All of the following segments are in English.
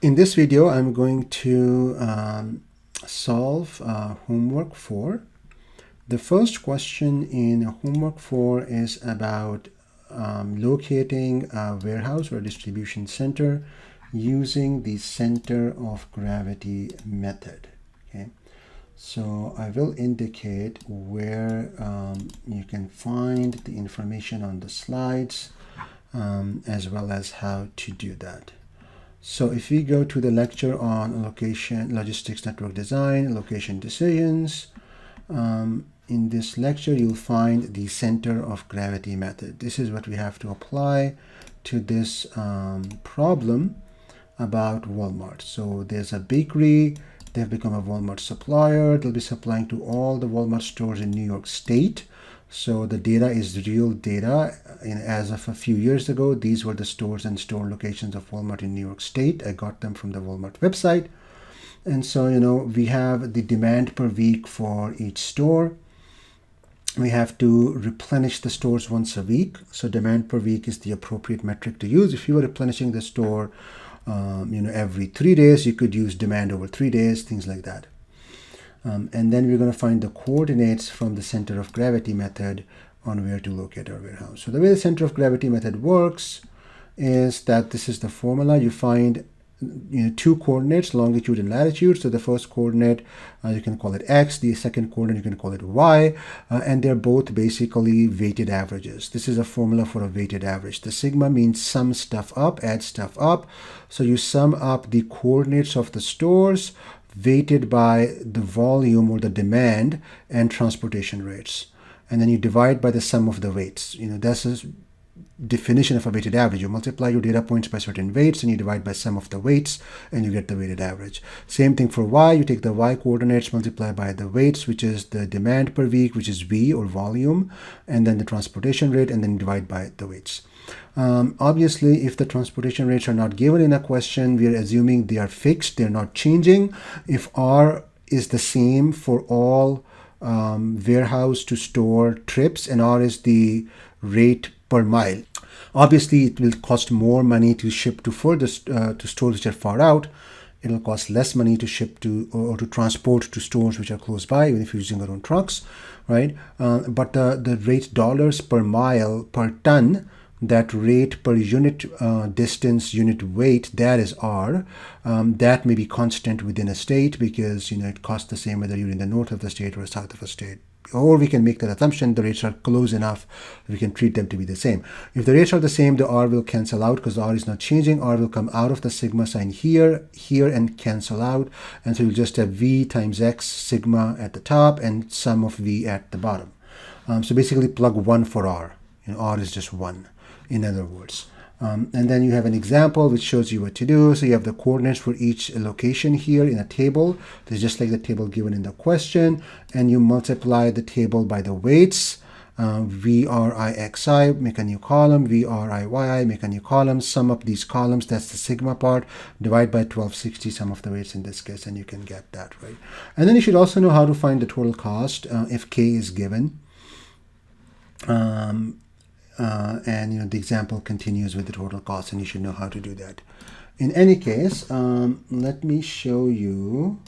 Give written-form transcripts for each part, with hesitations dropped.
In this video, I'm going to solve homework 4. The first question in homework 4 is about locating a warehouse or a distribution center using the center of gravity method. Okay, so I will indicate where you can find the information on the slides as well as how to do that. So if we go to the lecture on location, logistics, network design, location decisions, in this lecture, you'll find the center of gravity method. This is what we have to apply to this problem about Walmart. So there's a bakery, they've become a Walmart supplier. They'll be supplying to all the Walmart stores in New York State. So the data is real data. As of a few years ago, these were the stores and store locations of Walmart in New York State. I got them from the Walmart website. And so, we have the demand per week for each store. We have to replenish the stores once a week. So demand per week is the appropriate metric to use. If you were replenishing the store, every 3 days, you could use demand over 3 days, things like that. And then we're going to find the coordinates from the center of gravity method on where to locate our warehouse. So the way the center of gravity method works is that this is the formula. You find two coordinates, longitude and latitude. So the first coordinate, you can call it X. The second coordinate, you can call it Y. And they're both basically weighted averages. This is a formula for a weighted average. The sigma means sum stuff up, add stuff up. So you sum up the coordinates of the stores weighted by the volume or the demand and transportation rates. And then you divide by the sum of the weights. That's a definition of a weighted average. You multiply your data points by certain weights and you divide by sum of the weights and you get the weighted average. Same thing for Y. You take the Y coordinates, multiply by the weights, which is the demand per week, which is V or volume, and then the transportation rate, and then divide by the weights. Obviously, if the transportation rates are not given in a question, we are assuming they are fixed, they're not changing. If R is the same for all warehouse to store trips, and R is the rate per mile, obviously it will cost more money to ship to further to stores which are far out. It will cost less money to ship to or to transport to stores which are close by, even if you're using our own trucks, right? But the rate dollars per mile per ton, that rate per unit distance, unit weight, that is R. That may be constant within a state because it costs the same whether you're in the north of the state or south of a state. Or we can make that assumption the rates are close enough we can treat them to be the same. If the rates are the same, the R will cancel out because R is not changing. R will come out of the sigma sign here, and cancel out. And so you'll just have V times X sigma at the top and sum of V at the bottom. So basically plug 1 for R. R is just 1, in other words. And then you have an example which shows you what to do. So you have the coordinates for each location here in a table. It's just like the table given in the question. And you multiply the table by the weights. VRIXI, make a new column. VRIYI, make a new column. Sum up these columns. That's the sigma part. Divide by 1260, sum of the weights in this case. And you can get that, right? And then you should also know how to find the total cost if K is given. And the example continues with the total cost, and you should know how to do that. In any case, let me show you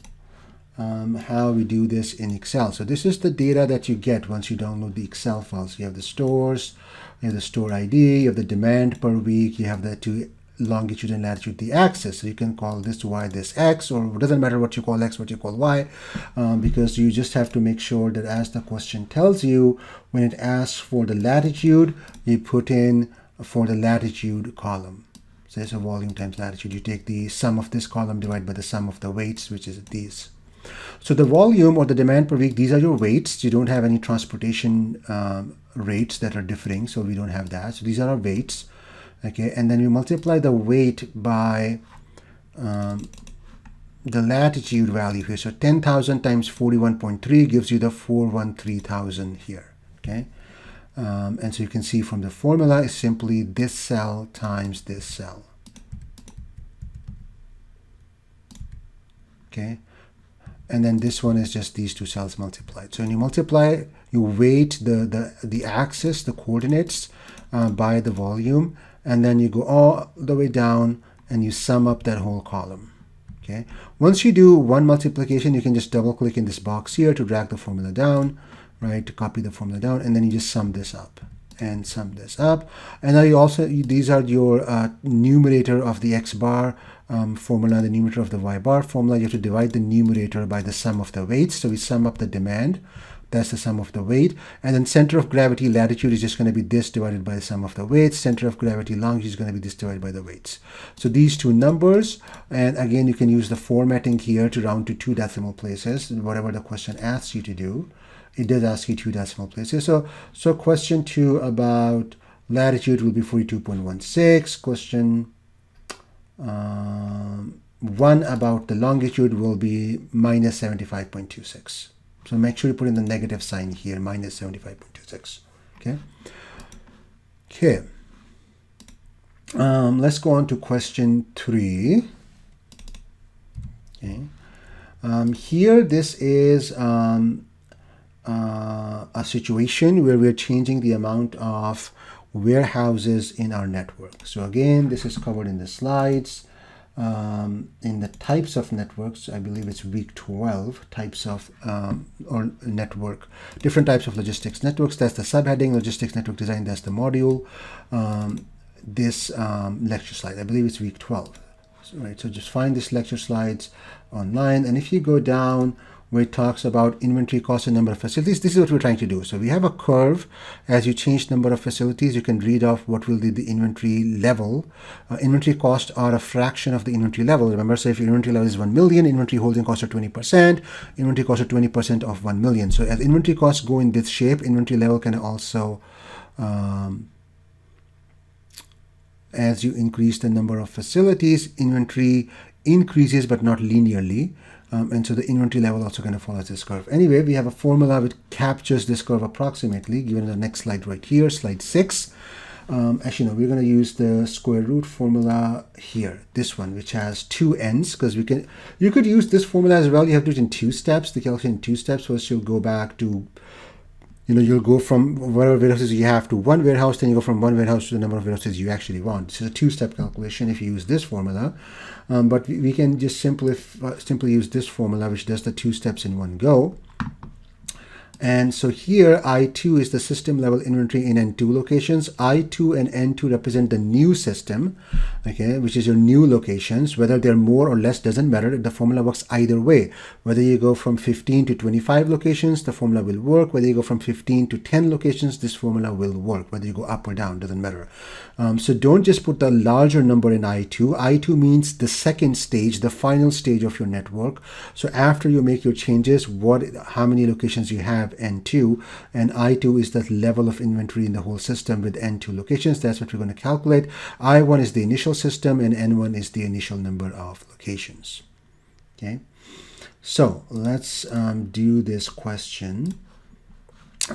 how we do this in Excel. So this is the data that you get once you download the Excel files. You have the stores, you have the store ID, you have the demand per week, you have the two longitude and latitude, the axis. So you can call this Y, this X, or it doesn't matter what you call X, what you call Y, because you just have to make sure that as the question tells you, when it asks for the latitude, you put in for the latitude column. So it's a volume times latitude. You take the sum of this column, divide by the sum of the weights, which is these. So the volume or the demand per week, these are your weights. You don't have any transportation rates that are differing, so we don't have that. So these are our weights. Okay, and then you multiply the weight by the latitude value here. So 10,000 times 41.3 gives you the 413,000 here. Okay, and so you can see from the formula is simply this cell times this cell. Okay, and then this one is just these two cells multiplied. So when you multiply, you weight the axis, the coordinates by the volume, and then you go all the way down and you sum up that whole column. Okay. Once you do one multiplication, you can just double click in this box here to drag the formula down, right, to copy the formula down, and then you just sum this up and sum this up. And now these are your numerator of the x bar formula, the numerator of the y bar formula. You have to divide the numerator by the sum of the weights. So we sum up the demand. That's the sum of the weight. And then center of gravity latitude is just going to be this divided by the sum of the weights. Center of gravity longitude is going to be this divided by the weights. So these two numbers, and again, you can use the formatting here to round to 2 decimal places, whatever the question asks you to do. It does ask you 2 decimal places. So question 2 about latitude will be 42.16. Question 1 about the longitude will be minus 75.26. So make sure you put in the negative sign here, minus 75.26. Okay. Okay. Let's go on to question 3. Okay. Here, this is a situation where we're changing the amount of warehouses in our network. So again, this is covered in the slides. In the types of networks, I believe it's week 12, types of or network, different types of logistics networks. That's the subheading, logistics network design. That's the module. This lecture slide, I believe it's week 12. Right, so just find this lecture slides online, and if you go down where it talks about inventory cost and number of facilities, this is what we're trying to do. So we have a curve. As you change number of facilities, you can read off what will be the inventory level. Inventory costs are a fraction of the inventory level. Remember, so if your inventory level is 1 million, inventory holding costs are 20%, inventory costs are 20% of 1 million. So as inventory costs go in this shape, inventory level can also, as you increase the number of facilities, inventory increases but not linearly. And so the inventory level also kind of follows this curve. Anyway, we have a formula which captures this curve approximately, given in the next slide right here, slide 6. Actually, no, we're going to use the square root formula here, this one, which has 2 ends, because you could use this formula as well. You have to do it in 2 steps, the calculation in 2 steps. First, you'll go back to, you'll go from whatever warehouses you have to 1 warehouse, then you go from 1 warehouse to the number of warehouses you actually want. This is a 2-step calculation if you use this formula. But we can just simply use this formula, which does the 2 steps in one go. And so here, I2 is the system level inventory in N2 locations. I2 and N2 represent the new system, okay, which is your new locations. Whether they're more or less doesn't matter. The formula works either way. Whether you go from 15 to 25 locations, the formula will work. Whether you go from 15 to 10 locations, this formula will work. Whether you go up or down, doesn't matter. So don't just put the larger number in I2. I2 means the second stage, the final stage of your network. So after you make your changes, how many locations you have, N2, and I2 is the level of inventory in the whole system with N2 locations. That's what we're going to calculate. I1 is the initial system, and N1 is the initial number of locations. Okay, so let's do this question.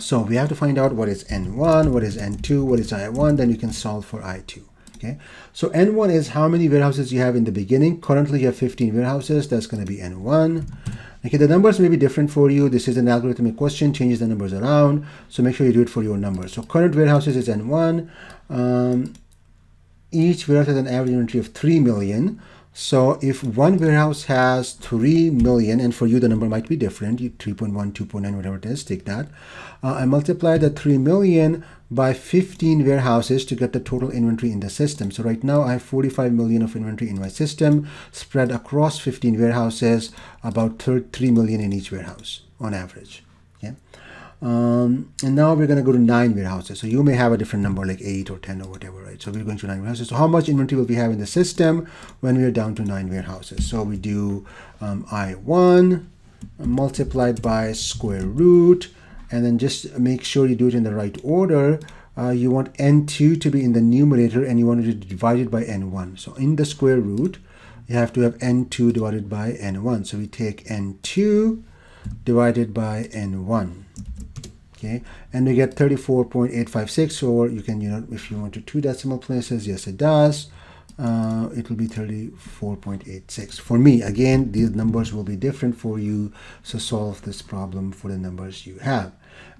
So we have to find out what is N1, what is N2, what is I1, then you can solve for I2. Okay, so N1 is how many warehouses you have in the beginning. Currently you have 15 warehouses. That's going to be N1. Okay, the numbers may be different for you. This is an algorithmic question, changes the numbers around. So make sure you do it for your numbers. So current warehouses is N1. Each warehouse has an average inventory of 3 million. So if one warehouse has 3 million, and for you the number might be different, 3.1, 2.9, whatever it is, take that. I multiply the 3 million by 15 warehouses to get the total inventory in the system. So right now I have 45 million of inventory in my system, spread across 15 warehouses, about 3 million in each warehouse on average. Okay. And now we're going to go to 9 warehouses. So you may have a different number like 8 or 10 or whatever, right? So we're going to 9 warehouses. So how much inventory will we have in the system when we're down to 9 warehouses? So we do I1 multiplied by square root, and then just make sure you do it in the right order. You want N2 to be in the numerator, and you want it to divide it by N1. So in the square root, you have to have N2 divided by N1. So we take N2 divided by N1. Okay, and we get 34.856, or you can, if you want to 2 decimal places, yes it does. It will be 34.86. For me, again, these numbers will be different for you, so solve this problem for the numbers you have.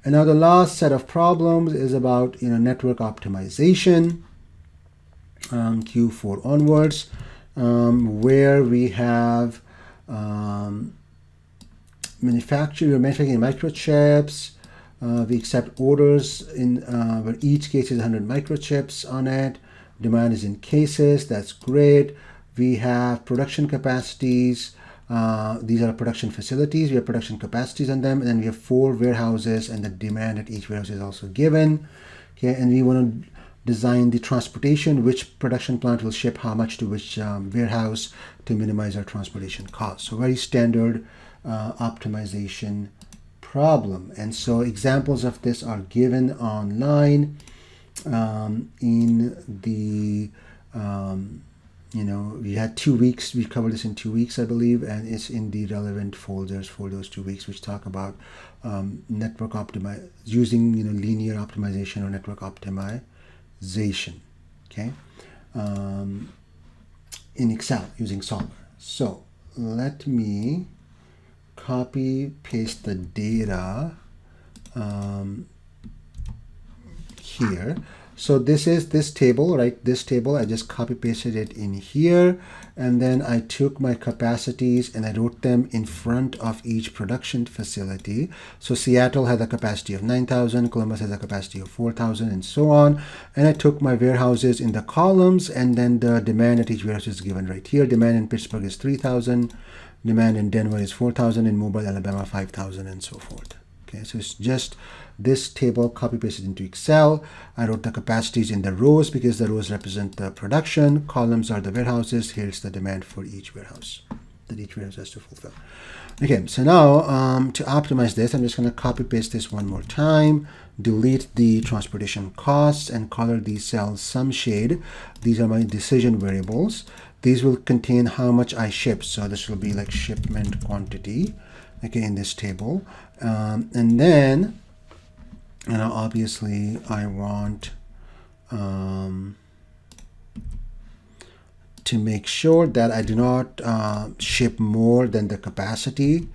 And now the last set of problems is about network optimization, Q4 onwards. where we have manufacturing microchips. We accept orders in where each case is 100 microchips on it. Demand is in cases. That's great. We have production capacities. These are production facilities. We have production capacities on them, and then we have 4 warehouses, and the demand at each warehouse is also given. Okay, and we want to design the transportation, which production plant will ship how much to which warehouse to minimize our transportation costs. So very standard optimization problem. And so examples of this are given online in the we had 2 weeks. We covered this in 2 weeks, I believe, and it's in the relevant folders for those 2 weeks, which talk about network using linear optimization or network optimization. Okay, in Excel using Solver. So let me copy paste the data here. So this is this table, right? This table, I just copy pasted it in here, and then I took my capacities and I wrote them in front of each production facility. So Seattle has a capacity of 9,000, Columbus has a capacity of 4,000, and so on. And I took my warehouses in the columns, and then the demand at each warehouse is given right here. Demand in Pittsburgh is 3,000, demand in Denver is 4,000, in Mobile, Alabama 5,000, and so forth. Okay, so it's just this table copy pasted into Excel. I wrote the capacities in the rows because the rows represent the production. Columns are the warehouses. Here's the demand for each warehouse that each warehouse has to fulfill. Okay, so now to optimize this, I'm just going to copy paste this one more time, delete the transportation costs, and color these cells some shade. These are my decision variables. These will contain how much I ship. So this will be like shipment quantity, okay, in this table. And then, obviously I want to make sure that I do not ship more than the capacity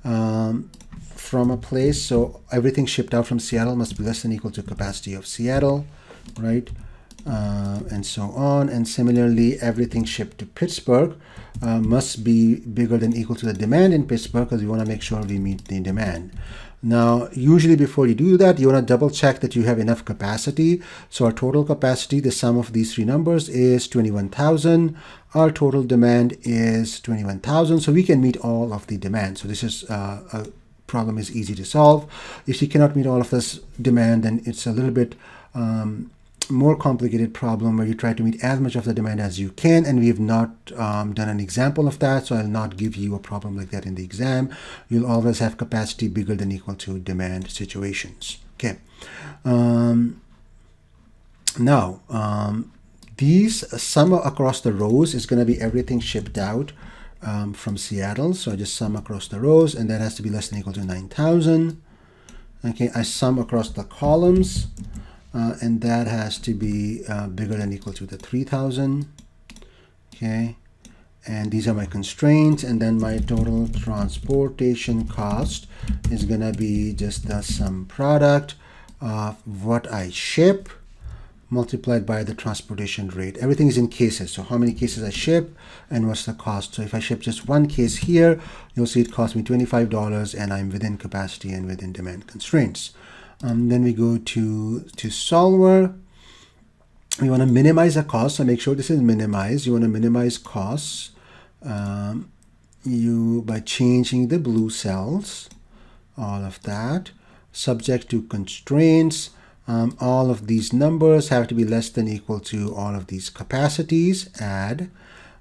from a place. So everything shipped out from Seattle must be less than or equal to capacity of Seattle, right? And so on. And similarly, everything shipped to Pittsburgh must be bigger than or equal to the demand in Pittsburgh, because we want to make sure we meet the demand. Now, usually before you do that, you want to double check that you have enough capacity. So our total capacity, the sum of these 3 numbers, is 21,000. Our total demand is 21,000. So we can meet all of the demand. So this is a problem is easy to solve. If you cannot meet all of this demand, then it's a little bit more complicated problem where you try to meet as much of the demand as you can, and we have not done an example of that, so I'll not give you a problem like that in the exam. You'll always have capacity bigger than or equal to demand situations. Okay. Now, these sum across the rows is going to be everything shipped out from Seattle. So I just sum across the rows, and that has to be less than or equal to 9,000. Okay, I sum across the columns, and that has to be bigger than or equal to the 3,000. Okay, and these are my constraints, and then my total transportation cost is gonna be just the sum product of what I ship multiplied by the transportation rate. Everything is in cases, so how many cases I ship and what's the cost. So if I ship just one case here, you'll see it cost me $25, and I'm within capacity and within demand constraints. Then we go to Solver. We want to minimize the cost, so make sure this is minimized. You want to minimize costs by changing the blue cells, all of that, subject to constraints. All of these numbers have to be less than or equal to all of these capacities. Add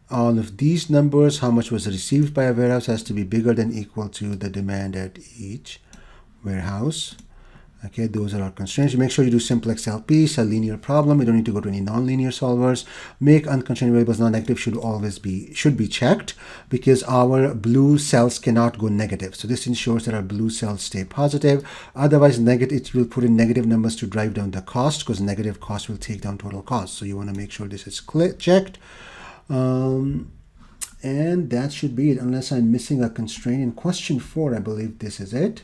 all of these numbers, how much was received by a warehouse, has to be bigger than or equal to the demand at each warehouse. Okay, those are our constraints. Make sure you do simple XLP. It's a linear problem. You don't need to go to any nonlinear solvers. Make unconstrained variables non-negative should be checked, because our blue cells cannot go negative. So this ensures that our blue cells stay positive. Otherwise, it will put in negative numbers to drive down the cost, because negative cost will take down total cost. So you want to make sure this is checked. And that should be it, unless I'm missing a constraint. In question 4, I believe this is it.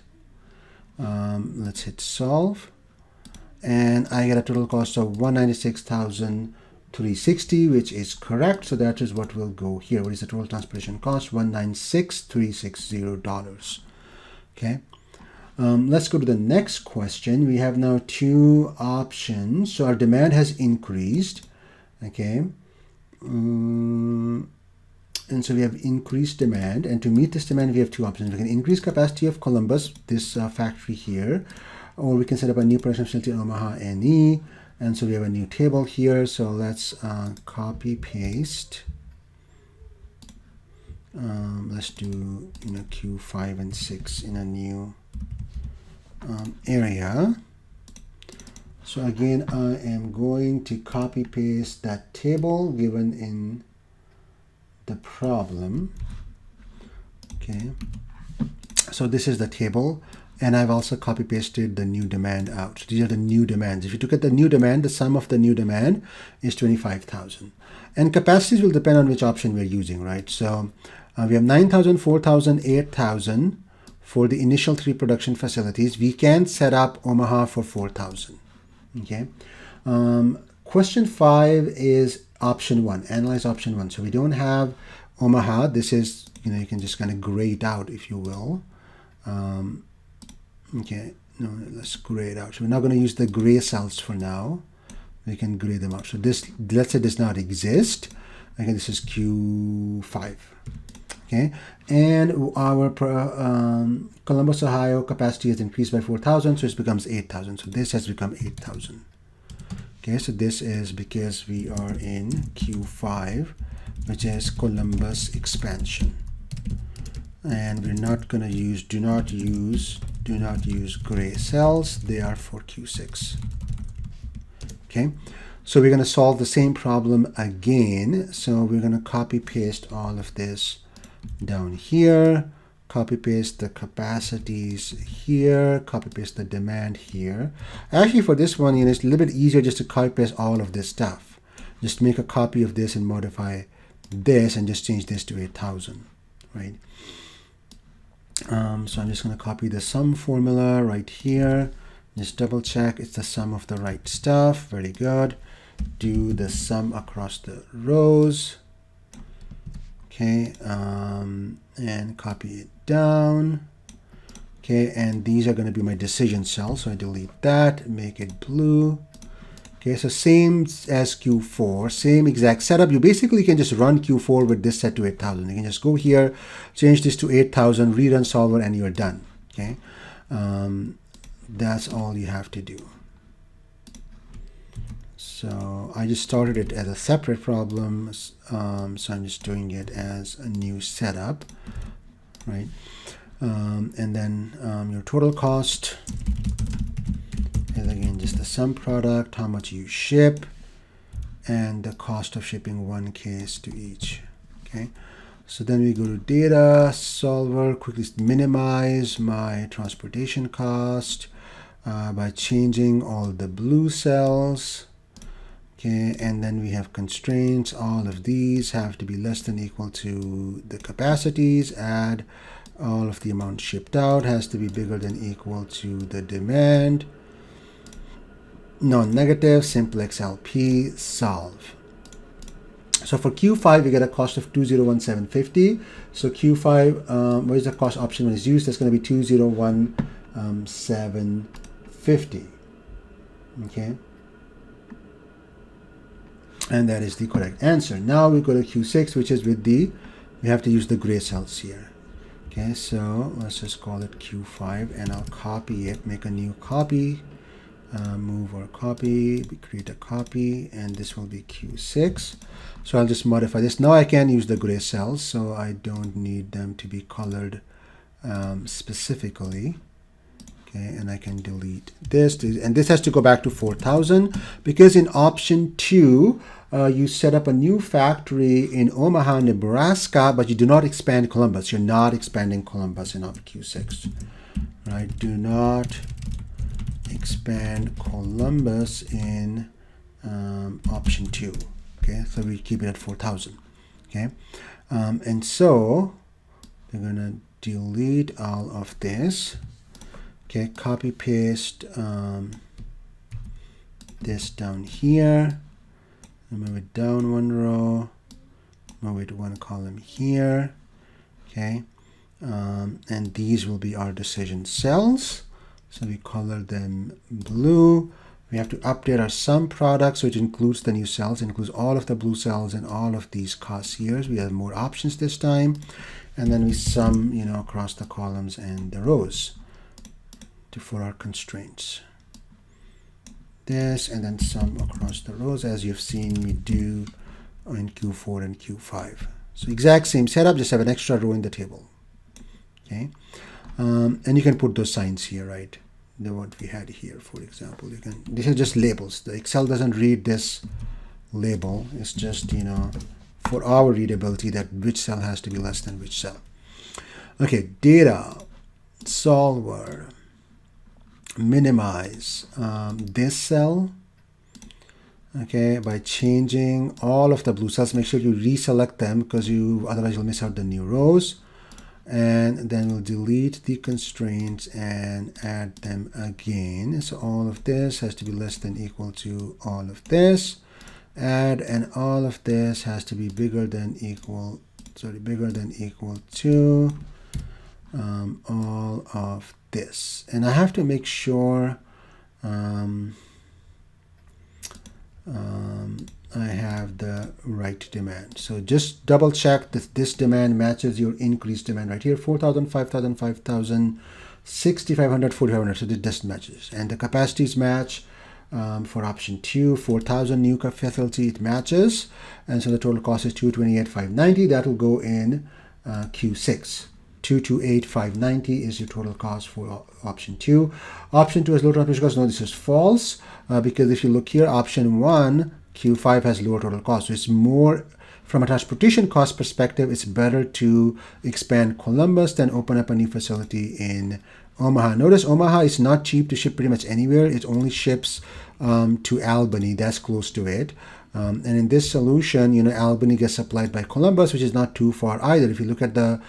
Let's hit solve, and I get a total cost of $196,000 $360, which is correct. So that is what will go here. What is the total transportation cost? $196,360. Okay. Let's go to the next question. We have now two options. So our demand has increased. Okay. And so we have increased demand. And to meet this demand, we have two options. We can increase capacity of Columbus, this factory here, or we can set up a new production facility in Omaha, NE. And so we have a new table here. So let's copy paste. Let's do Q5 and 6 in a new area. So again, I am going to copy paste that table given in the problem. Okay. So this is the table. And I've also copy pasted the new demand out. So these are the new demands. If you look at the new demand, the sum of the new demand is 25,000. And capacities will depend on which option we're using, right? So we have 9,000, 4,000, 8,000 for the initial three production facilities. We can set up Omaha for 4,000. Okay. Question 5 is option 1. Analyze option 1. So we don't have Omaha. This is, you can just kind of gray it out, if you will. Okay, no, let's gray it out. So we're not going to use the gray cells for now. We can gray them out. So this, let's say, does not exist. Okay, this is Q5. Okay, and our Columbus, Ohio capacity has increased by 4,000, so it becomes 8,000. So this has become 8,000. Okay, so this is because we are in Q5, which is Columbus expansion. And we're not going to use, do not use gray cells. They are for Q6. Okay, so we're going to solve the same problem again. So we're going to copy paste all of this down here, copy paste the capacities here, copy paste the demand here. Actually, for this one, it's a little bit easier just to copy paste all of this stuff. Just make a copy of this and modify this and just change this to 8,000, right? So I'm just going to copy the sum formula right here. Just double check it's the sum of the right stuff. Very good. Do the sum across the rows. Okay, and copy it down. Okay, and these are going to be my decision cells. So I delete that, make it blue. Okay, so same as Q4, same exact setup. You basically can just run Q4 with this set to 8,000. You can just go here, change this to 8,000, rerun solver, and you're done. Okay, that's all you have to do. So I just started it as a separate problem, so I'm just doing it as a new setup, right? And then your total cost is again just the sum product, how much you ship, and the cost of shipping one case to each. Okay, so then we go to data solver, quickly minimize my transportation cost by changing all the blue cells. Okay, and then we have constraints. All of these have to be less than or equal to the capacities. Add all of the amount shipped out has to be bigger than or equal to the demand. Non-negative, simplex LP, solve. So for Q5, we get a cost of 201,750. So Q5, what is the cost option when it's used? That's going to be 201,750. Okay. And that is the correct answer. Now we go to Q6, which is with the, we have to use the gray cells here. Okay, so let's just call it Q5 and I'll copy it, make a new copy, move or copy, create a copy, and this will be Q6. So I'll just modify this. Now I can use the gray cells, so I don't need them to be colored specifically. Okay, and I can delete this, and this has to go back to 4,000 because in option 2, you set up a new factory in Omaha, Nebraska, but you do not expand Columbus. You're not expanding Columbus in Q6, right? Do not expand Columbus in option 2. Okay, so we keep it at 4,000. Okay, and so we're gonna delete all of this. Okay, copy paste this down here, move it down one row, move it one column here. Okay, and these will be our decision cells. So we color them blue. We have to update our sum product, so it includes the new cells, includes all of the blue cells and all of these cost years. We have more options this time. And then we sum, across the columns and the rows for our constraints. This, and then sum across the rows, as you've seen me do in Q4 and Q5. So exact same setup, just have an extra row in the table. Okay, and you can put those signs here, right? What we had here, for example, this is just labels. The Excel doesn't read this label. It's just, for our readability, that which cell has to be less than which cell. Okay, data solver, minimize this cell. Okay, by changing all of the blue cells, make sure you reselect them because otherwise you'll miss out the new rows. And then we'll delete the constraints and add them again. So all of this has to be less than equal to all of this. Add, and all of this has to be bigger than equal to all of this. And I have to make sure I have the right demand. So just double check that this demand matches your increased demand right here. 4,000, 5,000, 5,000, 6,500, 4,500. So this matches. And the capacities match for option 2. 4,000 new facility, it matches. And so the total cost is 228,590. That will go in Q6. 228,590 is your total cost for option 2. Option 2 has low transmission cost. No, this is false because if you look here, option 1, Q5 has lower total cost. So it's more, from a transportation cost perspective, it's better to expand Columbus than open up a new facility in Omaha. Notice Omaha is not cheap to ship pretty much anywhere. It only ships to Albany. That's close to it. And in this solution, Albany gets supplied by Columbus, which is not too far either. If you look at the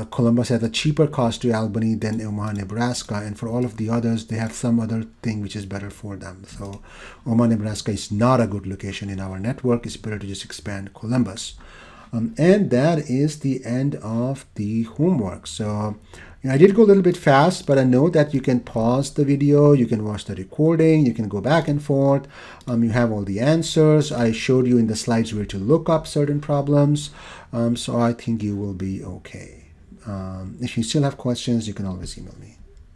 Columbus has a cheaper cost to Albany than Omaha, Nebraska, and for all of the others, they have some other thing which is better for them. So Omaha, Nebraska is not a good location in our network. It's better to just expand Columbus. And that is the end of the homework. So I did go a little bit fast, but I know that you can pause the video, you can watch the recording, you can go back and forth. You have all the answers. I showed you in the slides where to look up certain problems. So I think you will be okay. If you still have questions, you can always email me.